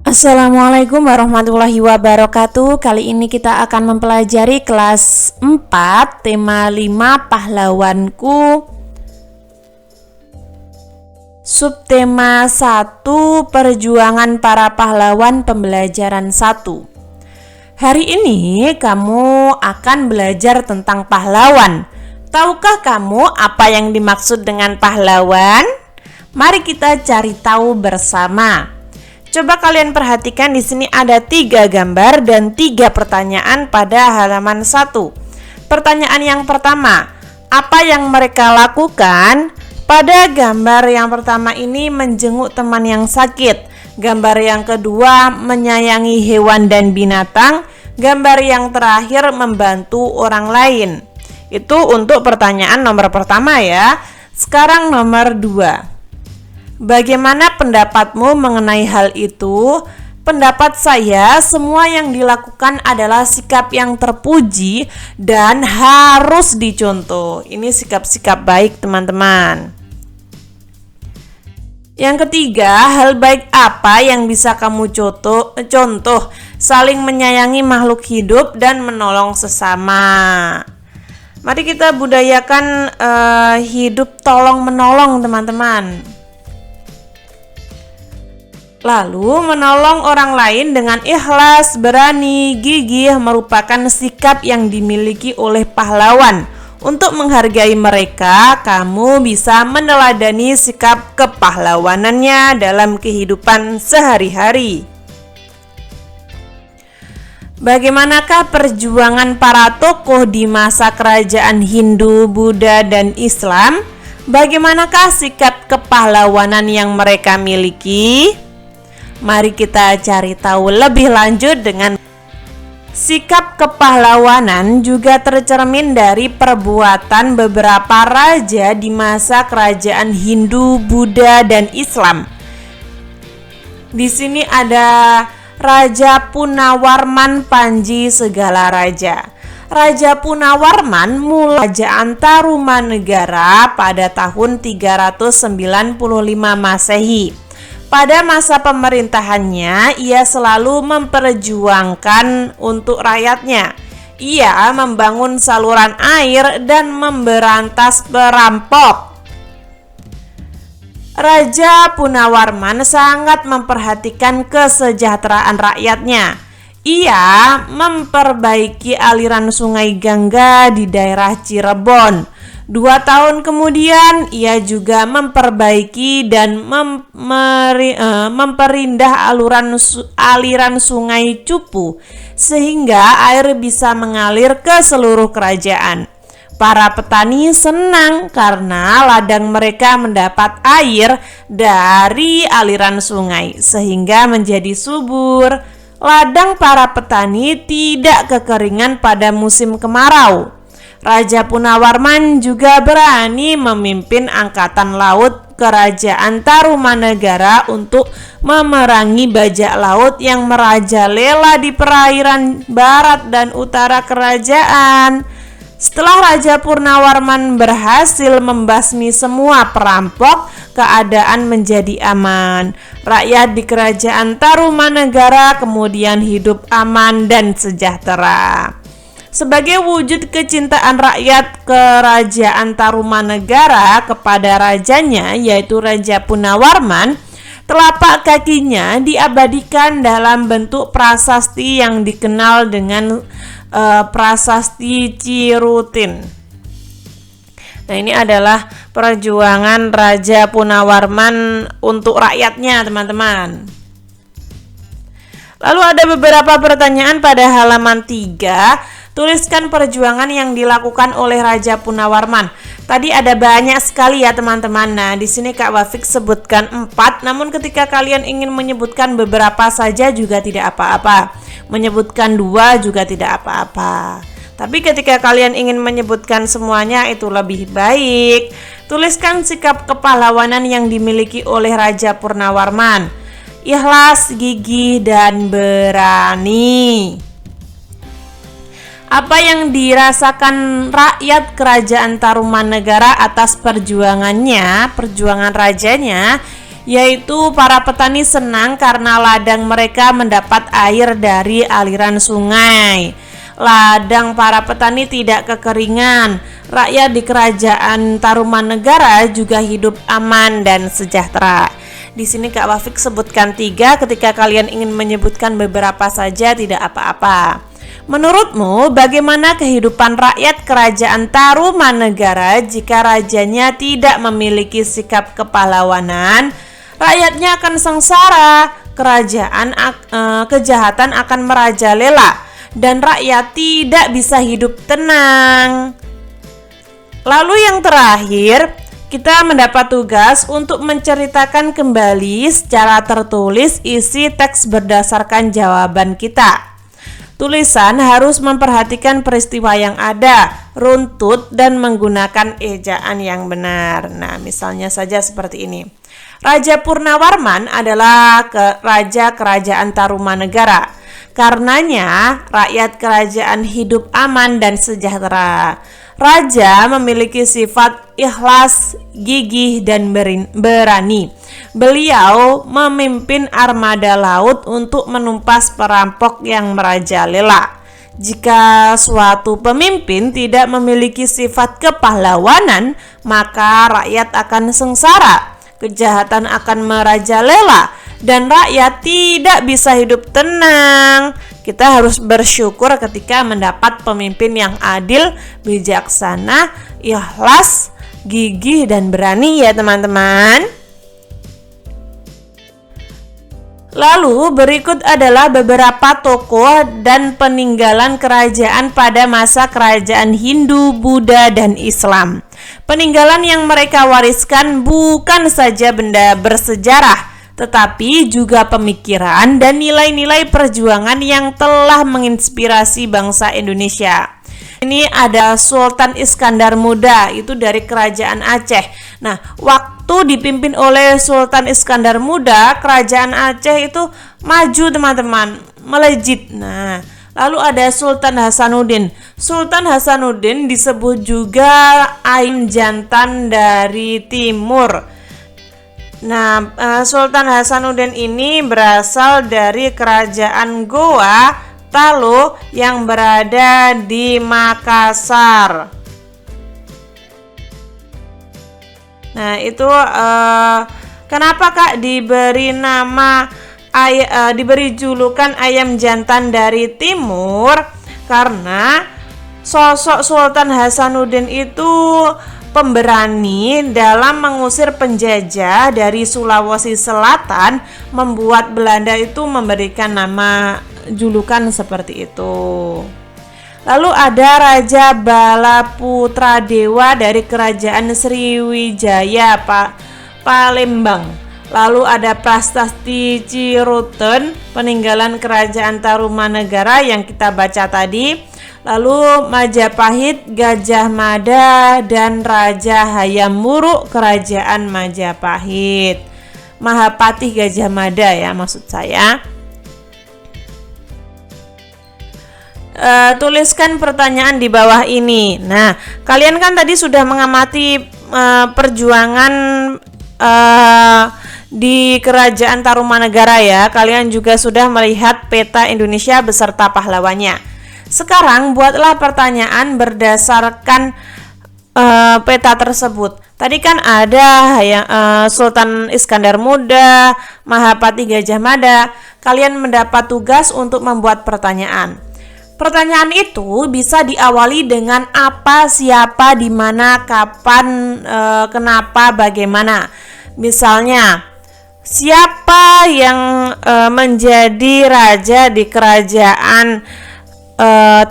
Assalamualaikum warahmatullahi wabarakatuh. Kali ini kita akan mempelajari kelas 4, tema 5 pahlawanku. Subtema 1, perjuangan para pahlawan, pembelajaran 1. Hari ini kamu akan belajar tentang pahlawan. Tahukah kamu apa yang dimaksud dengan pahlawan? Mari kita cari tahu bersama. Coba kalian perhatikan, di sini ada 3 gambar dan 3 pertanyaan pada halaman 1. Pertanyaan yang pertama, apa yang mereka lakukan? Pada gambar yang pertama ini menjenguk teman yang sakit. Gambar yang kedua menyayangi hewan dan binatang. Gambar yang terakhir membantu orang lain. Itu untuk pertanyaan nomor pertama ya. Sekarang nomor 2. Bagaimana pendapatmu mengenai hal itu? Pendapat saya, semua yang dilakukan adalah sikap yang terpuji dan harus dicontoh. Ini sikap-sikap baik, teman-teman. Yang ketiga, hal baik apa yang bisa kamu contoh? Saling menyayangi makhluk hidup dan menolong sesama. Mari kita budayakan hidup tolong-menolong, teman-teman. Lalu menolong orang lain dengan ikhlas, berani, gigih merupakan sikap yang dimiliki oleh pahlawan. Untuk menghargai mereka, kamu bisa meneladani sikap kepahlawanannya dalam kehidupan sehari-hari. Bagaimanakah perjuangan para tokoh di masa kerajaan Hindu, Buddha, dan Islam? Bagaimanakah sikap kepahlawanan yang mereka miliki? Mari kita cari tahu lebih lanjut. Dengan sikap kepahlawanan juga tercermin dari perbuatan beberapa raja di masa kerajaan Hindu, Buddha, dan Islam. Di sini ada Raja Punawarman Panji Segala Raja. Raja Punawarman mulai Kerajaan Tarumanegara pada tahun 395 Masehi. Pada masa pemerintahannya, ia selalu memperjuangkan untuk rakyatnya. Ia membangun saluran air dan memberantas perampok. Raja Punawarman sangat memperhatikan kesejahteraan rakyatnya. Ia memperbaiki aliran sungai Gangga di daerah Cirebon. 2 tahun kemudian ia juga memperbaiki dan memperindah aliran sungai Cupu sehingga air bisa mengalir ke seluruh kerajaan. Para petani senang karena ladang mereka mendapat air dari aliran sungai sehingga menjadi subur. Ladang para petani tidak kekeringan pada musim kemarau. Raja Punawarman juga berani memimpin angkatan laut Kerajaan Tarumanegara untuk memerangi bajak laut yang merajalela di perairan barat dan utara kerajaan. Setelah Raja Punawarman berhasil membasmi semua perampok, keadaan menjadi aman. Rakyat di Kerajaan Tarumanegara kemudian hidup aman dan sejahtera. Sebagai wujud kecintaan rakyat Kerajaan Tarumanegara kepada rajanya, yaitu Raja Punawarman, telapak kakinya diabadikan dalam bentuk prasasti yang dikenal dengan prasasti Cirutin. Nah, ini adalah perjuangan Raja Punawarman untuk rakyatnya, teman-teman. Lalu ada beberapa pertanyaan pada halaman 3. Tuliskan perjuangan yang dilakukan oleh Raja Punawarman. Tadi ada banyak sekali ya, teman-teman. Nah, di sini Kak Wafik sebutkan 4, namun ketika kalian ingin menyebutkan beberapa saja juga tidak apa-apa. Menyebutkan 2 juga tidak apa-apa. Tapi ketika kalian ingin menyebutkan semuanya itu lebih baik. Tuliskan sikap kepahlawanan yang dimiliki oleh Raja Punawarman. Ikhlas, gigih, dan berani. Apa yang dirasakan rakyat Kerajaan Tarumanegara atas perjuangan rajanya? yaitu para petani senang karena ladang mereka mendapat air dari aliran sungai. Ladang para petani tidak kekeringan. Rakyat di kerajaan Tarumanegara juga hidup aman dan sejahtera. Di sini Kak Wafik sebutkan 3, ketika kalian ingin menyebutkan beberapa saja tidak apa-apa. Menurutmu, bagaimana kehidupan rakyat kerajaan Tarumanegara jika rajanya tidak memiliki sikap kepahlawanan? Rakyatnya akan sengsara, kejahatan akan merajalela, dan rakyat tidak bisa hidup tenang. Lalu yang terakhir, kita mendapat tugas untuk menceritakan kembali secara tertulis isi teks berdasarkan jawaban kita. Tulisan harus memperhatikan peristiwa yang ada, runtut, dan menggunakan ejaan yang benar. Nah, misalnya saja seperti ini. Raja Purnawarman adalah raja kerajaan Tarumanegara. Karenanya, rakyat kerajaan hidup aman dan sejahtera. Raja memiliki sifat ikhlas, gigih, dan berani. Beliau memimpin armada laut untuk menumpas perampok yang merajalela. Jika suatu pemimpin tidak memiliki sifat kepahlawanan, maka rakyat akan sengsara, kejahatan akan merajalela, dan rakyat tidak bisa hidup tenang. Kita harus bersyukur ketika mendapat pemimpin yang adil, bijaksana, ikhlas, gigih, dan berani ya teman-teman. Lalu berikut adalah beberapa tokoh dan peninggalan kerajaan pada masa kerajaan Hindu, Buddha, dan Islam. Peninggalan yang mereka wariskan bukan saja benda bersejarah, tetapi juga pemikiran dan nilai-nilai perjuangan yang telah menginspirasi bangsa Indonesia. Ini ada Sultan Iskandar Muda, itu dari kerajaan Aceh. Nah, waktu dipimpin oleh Sultan Iskandar Muda, kerajaan Aceh itu maju teman-teman, melejit. Nah, lalu ada Sultan Hasanuddin. Sultan Hasanuddin disebut juga ayam jantan dari timur. Nah, Sultan Hasanuddin ini berasal dari kerajaan Goa Talo yang berada di Makassar. Nah, itu kenapa Kak diberi nama diberi julukan ayam jantan dari timur? Karena sosok Sultan Hasanuddin itu pemberani dalam mengusir penjajah dari Sulawesi Selatan, membuat Belanda itu memberikan nama julukan seperti itu. Lalu ada Raja Balaputradewa dari kerajaan Sriwijaya Palembang. Lalu ada Prasasti Ciruten, peninggalan kerajaan Tarumanegara yang kita baca tadi. Lalu Majapahit, Gajah Mada, dan Raja Hayam Wuruk kerajaan Majapahit. Mahapati Gajah Mada ya maksud saya. Tuliskan pertanyaan di bawah ini. Nah, kalian kan tadi sudah mengamati perjuangan di kerajaan Tarumanegara ya. Kalian juga sudah melihat peta Indonesia beserta pahlawannya. Sekarang buatlah pertanyaan berdasarkan peta tersebut. Tadi kan ada Sultan Iskandar Muda, Mahapati Gajah Mada. Kalian mendapat tugas untuk membuat pertanyaan. Pertanyaan itu bisa diawali dengan apa, siapa, di mana, kapan, kenapa, bagaimana. Misalnya, siapa yang menjadi raja di kerajaan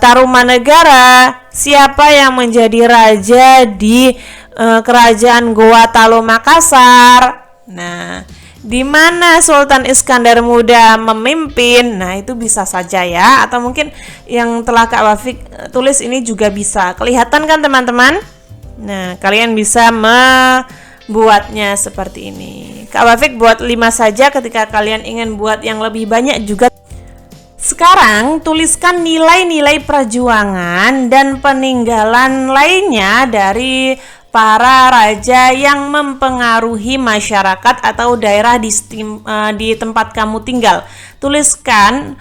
Tarumanegara? Siapa yang menjadi raja di kerajaan Goa Talo Makassar? Nah, di mana Sultan Iskandar Muda memimpin? Nah, itu bisa saja ya. Atau mungkin yang telah Kak Wafik tulis ini juga bisa. Kelihatan kan teman-teman? Nah, kalian bisa membuatnya seperti ini. Kak Wafik buat 5 saja, ketika kalian ingin buat yang lebih banyak juga. Sekarang tuliskan nilai-nilai perjuangan dan peninggalan lainnya dari para raja yang mempengaruhi masyarakat atau daerah di tempat kamu tinggal. Tuliskan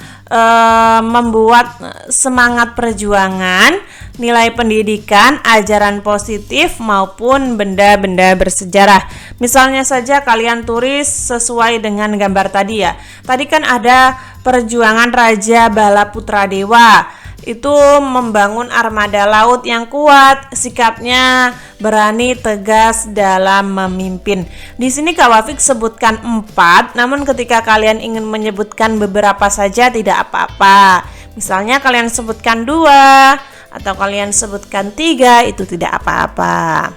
membuat semangat perjuangan, nilai pendidikan, ajaran positif maupun benda-benda bersejarah. Misalnya saja kalian tulis sesuai dengan gambar tadi ya. Tadi kan ada perjuangan Raja Bala Putra Dewa. Itu membangun armada laut yang kuat, sikapnya berani, tegas dalam memimpin. Di sini Kak Wafik sebutkan 4, namun ketika kalian ingin menyebutkan beberapa saja tidak apa-apa. Misalnya kalian sebutkan 2 atau kalian sebutkan 3, itu tidak apa-apa.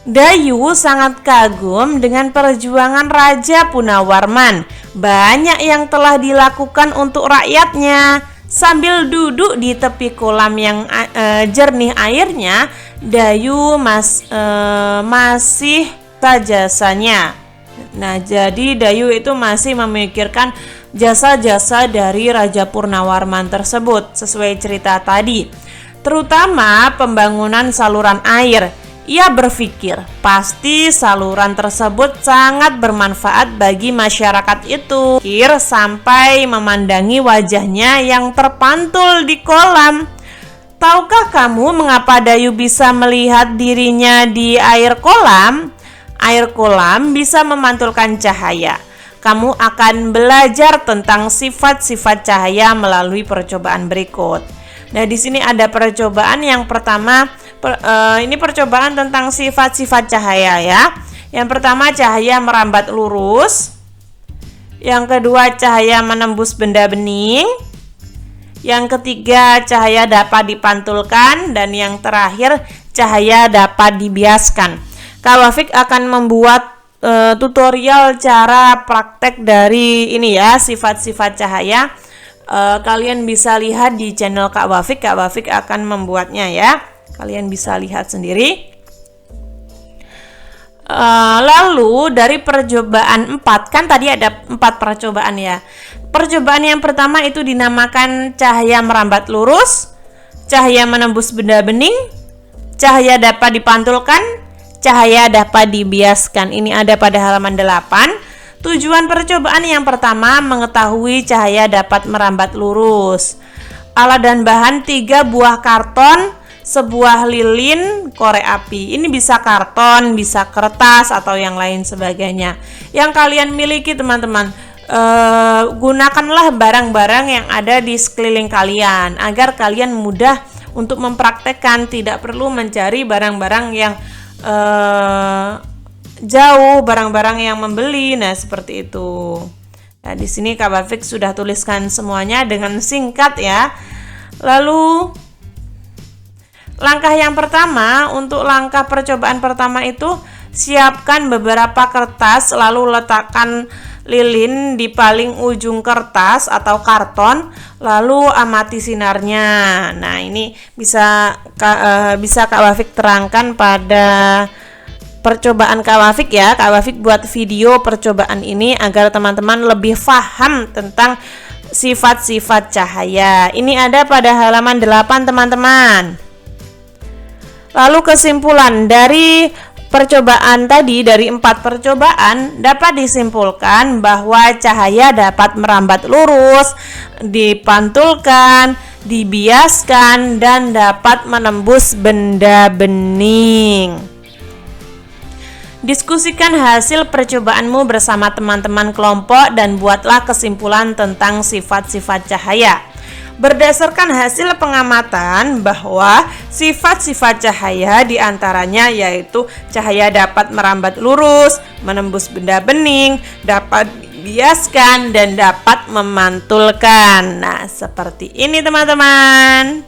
Dayu sangat kagum dengan perjuangan Raja Punawarman. Banyak yang telah dilakukan untuk rakyatnya. Sambil duduk di tepi kolam yang jernih airnya, Dayu masih jasanya. Nah, jadi Dayu itu masih memikirkan jasa-jasa dari Raja Purnawarman tersebut sesuai cerita tadi, terutama pembangunan saluran air. Ia berpikir pasti saluran tersebut sangat bermanfaat bagi masyarakat itu. Sampai memandangi wajahnya yang terpantul di kolam. Tahukah kamu mengapa Dayu bisa melihat dirinya di air kolam? Air kolam bisa memantulkan cahaya. Kamu akan belajar tentang sifat-sifat cahaya melalui percobaan berikut. Nah, di sini ada percobaan yang pertama. Ini percobaan tentang sifat-sifat cahaya ya. Yang pertama, cahaya merambat lurus. Yang kedua, cahaya menembus benda bening. Yang ketiga, cahaya dapat dipantulkan. Dan yang terakhir, cahaya dapat dibiaskan. Kak Wafik akan membuat tutorial cara praktek dari ini ya, sifat-sifat cahaya. Kalian bisa lihat di channel Kak Wafik. Kak Wafik akan membuatnya ya. Kalian bisa lihat sendiri. Lalu dari percobaan 4, kan tadi ada 4 percobaan ya. Percobaan yang pertama itu dinamakan cahaya merambat lurus, cahaya menembus benda bening, cahaya dapat dipantulkan, cahaya dapat dibiaskan. Ini ada pada halaman 8. Tujuan percobaan yang pertama mengetahui cahaya dapat merambat lurus. Alat dan bahan 3 buah karton, sebuah lilin, korek api. Ini bisa karton, bisa kertas atau yang lain sebagainya yang kalian miliki teman-teman. Gunakanlah barang-barang yang ada di sekeliling kalian agar kalian mudah untuk mempraktekkan, tidak perlu mencari barang-barang yang jauh, barang-barang yang membeli. Nah, seperti itu. Nah, di sini Kak Wafik sudah tuliskan semuanya dengan singkat ya. Lalu langkah yang pertama, untuk langkah percobaan pertama itu siapkan beberapa kertas, lalu letakkan lilin di paling ujung kertas atau karton, lalu amati sinarnya. Nah, ini bisa Kak Wafik terangkan pada percobaan Kak Wafik ya. Kak Wafik buat video percobaan ini agar teman-teman lebih paham tentang sifat-sifat cahaya. Ini ada pada halaman 8 teman-teman. Lalu kesimpulan dari percobaan tadi, dari 4 percobaan dapat disimpulkan bahwa cahaya dapat merambat lurus, dipantulkan, dibiaskan, dan dapat menembus benda bening. Diskusikan hasil percobaanmu bersama teman-teman kelompok dan buatlah kesimpulan tentang sifat-sifat cahaya. Berdasarkan hasil pengamatan bahwa sifat-sifat cahaya diantaranya yaitu cahaya dapat merambat lurus, menembus benda bening, dapat dibiaskan, dan dapat memantulkan. Nah, seperti ini teman-teman.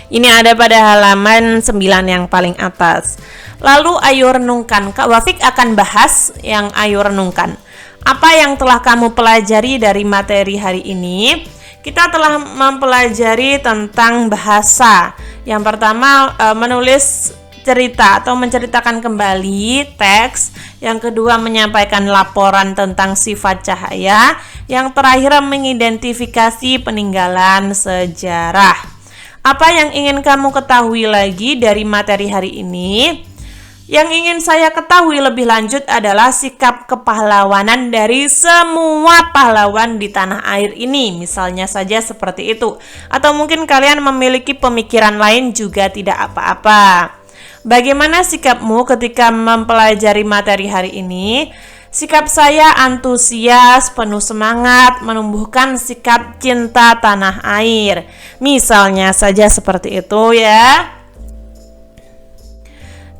Ini ada pada halaman 9 yang paling atas. Lalu ayo renungkan. Kak Wafik akan bahas yang ayo renungkan. Apa yang telah kamu pelajari dari materi hari ini? Kita telah mempelajari tentang bahasa. Yang pertama menulis cerita atau menceritakan kembali teks. Yang kedua menyampaikan laporan tentang sifat cahaya. Yang terakhir mengidentifikasi peninggalan sejarah. Apa yang ingin kamu ketahui lagi dari materi hari ini? Yang ingin saya ketahui lebih lanjut adalah sikap kepahlawanan dari semua pahlawan di tanah air ini. Misalnya saja seperti itu. Atau mungkin kalian memiliki pemikiran lain juga tidak apa-apa. Bagaimana sikapmu ketika mempelajari materi hari ini? Sikap saya antusias, penuh semangat, menumbuhkan sikap cinta tanah air. Misalnya saja seperti itu ya.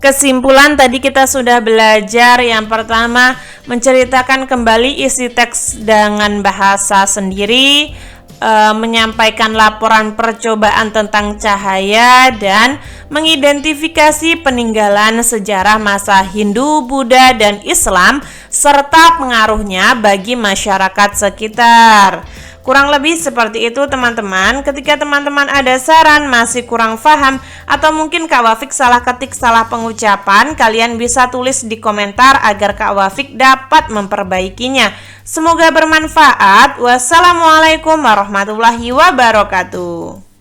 Kesimpulan tadi kita sudah belajar. Yang pertama, menceritakan kembali isi teks dengan bahasa sendiri, menyampaikan laporan percobaan tentang cahaya, dan mengidentifikasi peninggalan sejarah masa Hindu, Buddha, dan Islam serta pengaruhnya bagi masyarakat sekitar. Kurang lebih seperti itu teman-teman. Ketika teman-teman ada saran, masih kurang paham, atau mungkin Kak Wafik salah ketik, salah pengucapan, kalian bisa tulis di komentar agar Kak Wafik dapat memperbaikinya. Semoga bermanfaat. Wassalamualaikum warahmatullahi wabarakatuh.